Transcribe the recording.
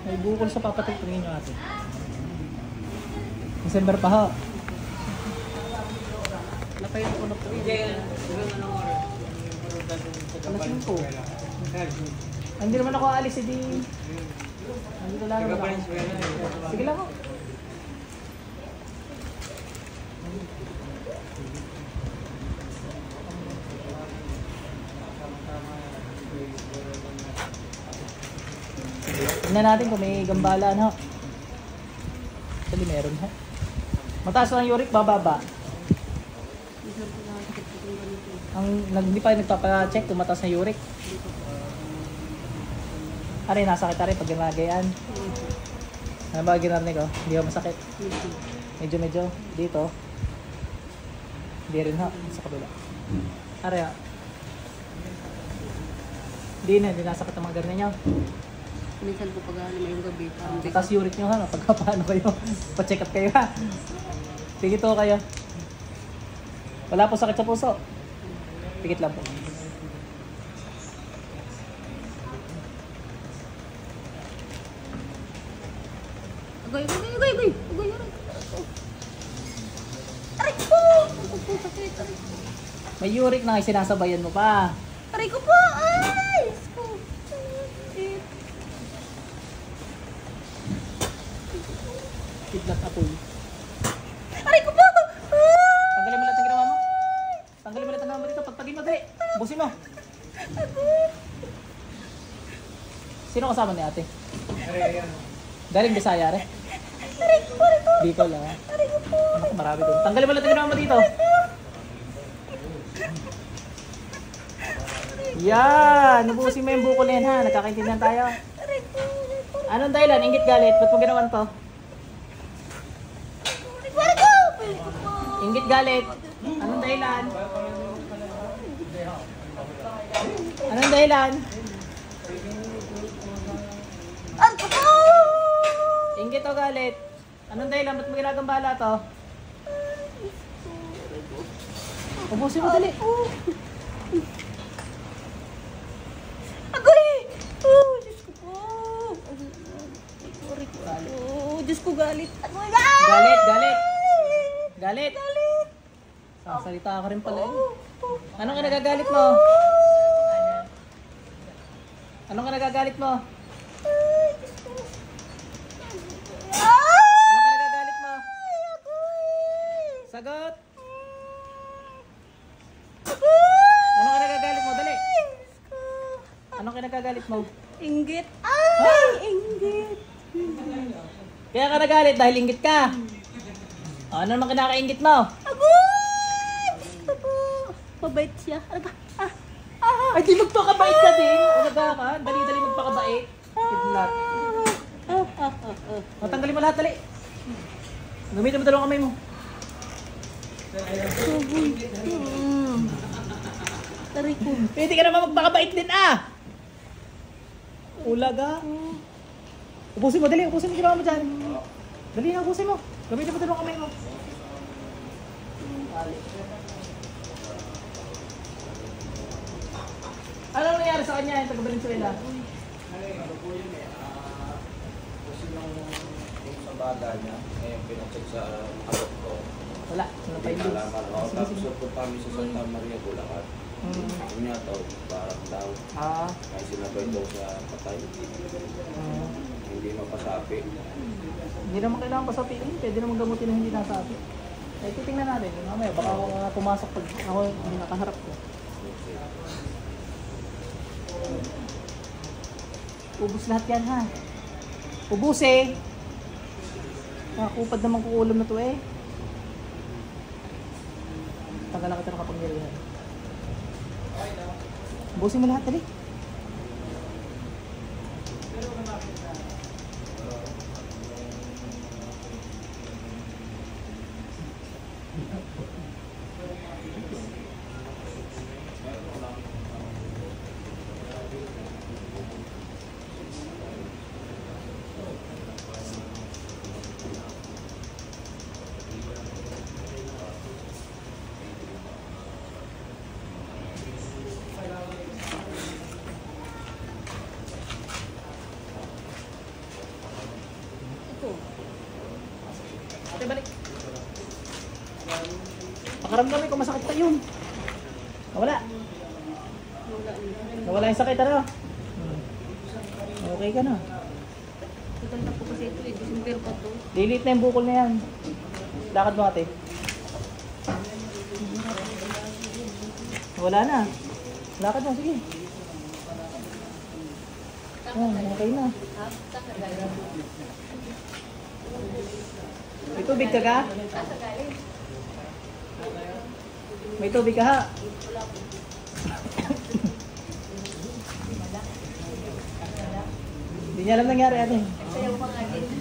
May bukol sa papatugtungin nyo ate. December pa ho. Napayin ko na po yun. Alas 5. Hindi naman ako aalis, hindi. Nandito lang naman ako. Sige lang ho. Tingnan natin kung may gambalaan ho. Actually meron ho. Mataas ang uric, bababa. Hindi pa nagpapa-check kung mataas na uric. Aray, nasakit aray pag ginagayaan. Ano ba ginarnig ko? Hindi ba masakit? Medyo dito. Hindi rin ho, sa kabila. Aray ha. Hindi nasakit ang mga garne nyo. Minsan po pag yung gabi. Mataas uric nyo ha, pagkapaano kayo. Pa-check up kayo ha. Pigit ho kayo. Wala po sakit sa puso. Pigit lang po. Agay. Aray ko! May uric na sinasabayan mo pa. Aray ko po! Ay! Kidlat apoy. Aray ko po! Tanggalin mo lahat ang ginawa mo. Tanggalin mo lahat ang ginawa mo dito. Pagpagin mo, dali. Busin mo. Sino kasama ni ate? Galing Bisaya, re? Aray ko po! Dito lang, ha? Aray ko po! Naku, marami doon. Tanggalin mo lahat ang ginawa mo dito. Yan! Nabusin mo yung buko na yan, ha? Nagkakaintindihan tayo. Aray ko! Anong dahilan? Inggit galit? Ba't mo ginawan to? Aray ko! Inggit galit? Anong dahilan? Anong dahilan? Aray ko po! Inggit o galit? Anong dahilan? Ba't mo ginagambala to? Ubusin mo, dali. Agay! Oh, Diyos ko po! Aray ko po! Diyos ko galit! Agay! Galit, galit. Galit. Sasalita ka rin pala eh. Anong ka nagagalit mo? Anong ka nagagalit mo? Anong ka nagagalit mo? Sagot! Anong ka nagagalit mo? Dali! Anong ka nagagalit mo? Inggit! Ay! Inggit! Kaya ka nagalit dahil inggit ka. Ano naman kinakainggit mo? Agay! Diyos ko po! Mabait siya. Ano ba? Ay, di magpakabait ka din. Ulaga ka. Dali-dali magpakabait. Kidlat. Matanggalin mo lahat, dali. Gamitin mo dalawang kamay mo. Aray ko. Pwede ka naman magpakabait din ah. Ulaga. Ubusin mo, dali. Ubusin mo ginawa mo dyan. Dali na, ubusin mo. Gamitin mo dalawang kamay mo. Ano nangyari sa kanya yung taga-Valenzuela? Kasi nung sa bata niya, pinacheck sa abot ko. Wala. Wala pa Hindi yung nalaman ako. Tapos nagpunta kami sa Santa Maria, Bulacan. Yun niya daw, parang daw. Kaya sinabay daw sa patay. Hindi mapasapi. Hindi naman kailangan pasapiin. Pwede naman gamutin na hindi nasapi. Eh, titingnan natin. Mamaya, baka ako pumasok pag ako hindi nakaharap ko. Ubus lahat yan ha. Ubus eh. Nakakupad naman kukulam na to eh. Tanggalan kita ng kapangyarihan. Ubusin mo lahat, dali. ate, balik. Pakaramdamin ko masakit pa yun. Nawala. Nawala yung sakit, ano? Okay ka na. Tutanda po kasi ito eh. December pa to. Lilit na yung bukol na yan. Lakad mo ate. Wala na. Lakad mo, sige. Yan, okay na. May tubig ka ka? May tubig ka ha? Hindi niya alam nangyari ate. Sayaw pa nga din.